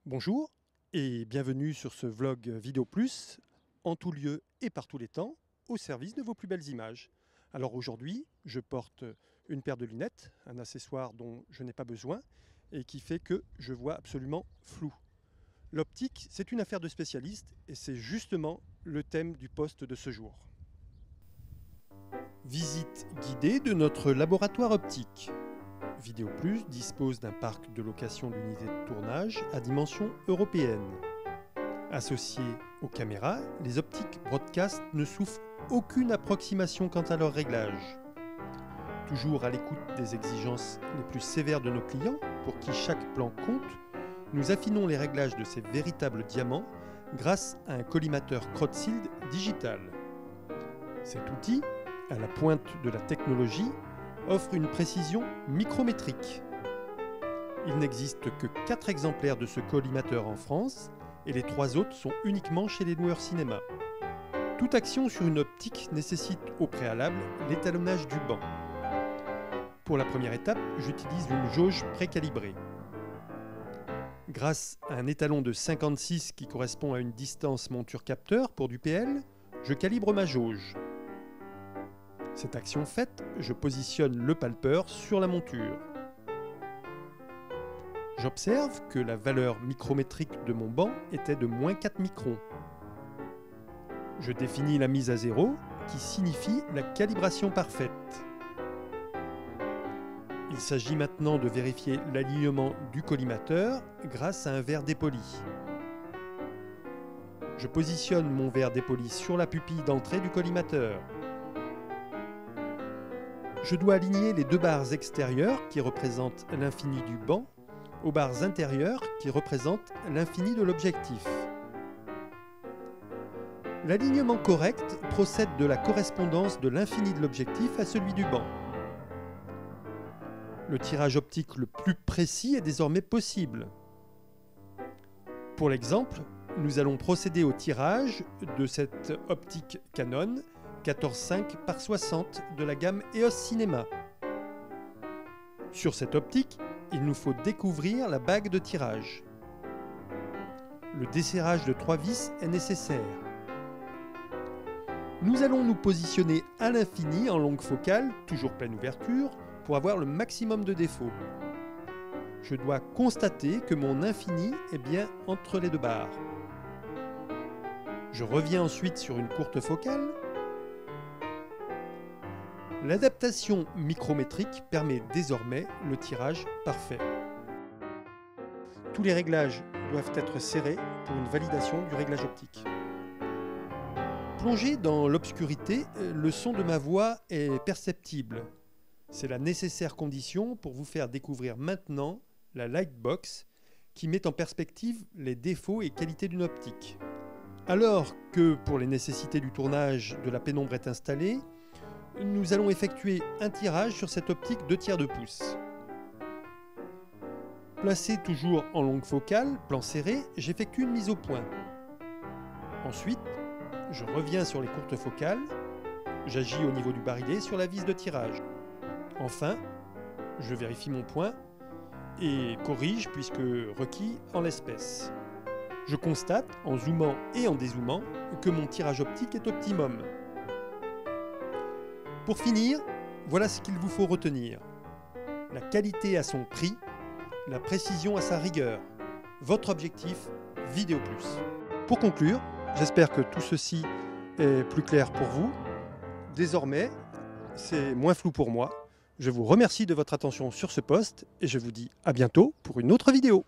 Bonjour et bienvenue sur ce vlog Vidéo Plus, en tout lieu et par tous les temps, au service de vos plus belles images. Alors aujourd'hui, je porte une paire de lunettes, un accessoire dont je n'ai pas besoin et qui fait que je vois absolument flou. L'optique, c'est une affaire de spécialiste et c'est justement le thème du post de ce jour. Visite guidée de notre laboratoire optique. Vidéo Plus dispose d'un parc de location d'unités de tournage à dimension européenne. Associés aux caméras, les optiques broadcast ne souffrent aucune approximation quant à leur réglage. Toujours à l'écoute des exigences les plus sévères de nos clients, pour qui chaque plan compte, nous affinons les réglages de ces véritables diamants grâce à un collimateur Crowdsealed digital. Cet outil, à la pointe de la technologie, offre une précision micrométrique. Il n'existe que 4 exemplaires de ce collimateur en France et les 3 autres sont uniquement chez les loueurs cinéma. Toute action sur une optique nécessite au préalable l'étalonnage du banc. Pour la première étape, j'utilise une jauge précalibrée. Grâce à un étalon de 56 qui correspond à une distance monture-capteur pour du PL, je calibre ma jauge. Cette action faite, je positionne le palpeur sur la monture. J'observe que la valeur micrométrique de mon banc était de moins 4 microns. Je définis la mise à 0 qui signifie la calibration parfaite. Il s'agit maintenant de vérifier l'alignement du collimateur grâce à un verre dépoli. Je positionne mon verre dépoli sur la pupille d'entrée du collimateur. Je dois aligner les 2 barres extérieures qui représentent l'infini du banc aux barres intérieures qui représentent l'infini de l'objectif. L'alignement correct procède de la correspondance de l'infini de l'objectif à celui du banc. Le tirage optique le plus précis est désormais possible. Pour l'exemple, nous allons procéder au tirage de cette optique Canon 14,5 par 60 de la gamme EOS Cinema. Sur cette optique, il nous faut découvrir la bague de tirage. Le desserrage de 3 vis est nécessaire. Nous allons nous positionner à l'infini en longue focale, toujours pleine ouverture, pour avoir le maximum de défauts. Je dois constater que mon infini est bien entre les 2 barres. Je reviens ensuite sur une courte focale. L'adaptation micrométrique permet désormais le tirage parfait. Tous les réglages doivent être serrés pour une validation du réglage optique. Plongé dans l'obscurité, le son de ma voix est perceptible. C'est la nécessaire condition pour vous faire découvrir maintenant la Lightbox qui met en perspective les défauts et qualités d'une optique. Alors que pour les nécessités du tournage de la pénombre est installée, nous allons effectuer un tirage sur cette optique 2/3 de pouce. Placé toujours en longue focale, plan serré, j'effectue une mise au point. Ensuite, je reviens sur les courtes focales, j'agis au niveau du barillet sur la vis de tirage. Enfin, je vérifie mon point et corrige puisque requis en l'espèce. Je constate, en zoomant et en dézoomant, que mon tirage optique est optimum. Pour finir, voilà ce qu'il vous faut retenir. La qualité à son prix, la précision à sa rigueur. Votre objectif, Vidéo Plus. Pour conclure, j'espère que tout ceci est plus clair pour vous. Désormais, c'est moins flou pour moi. Je vous remercie de votre attention sur ce post et je vous dis à bientôt pour une autre vidéo.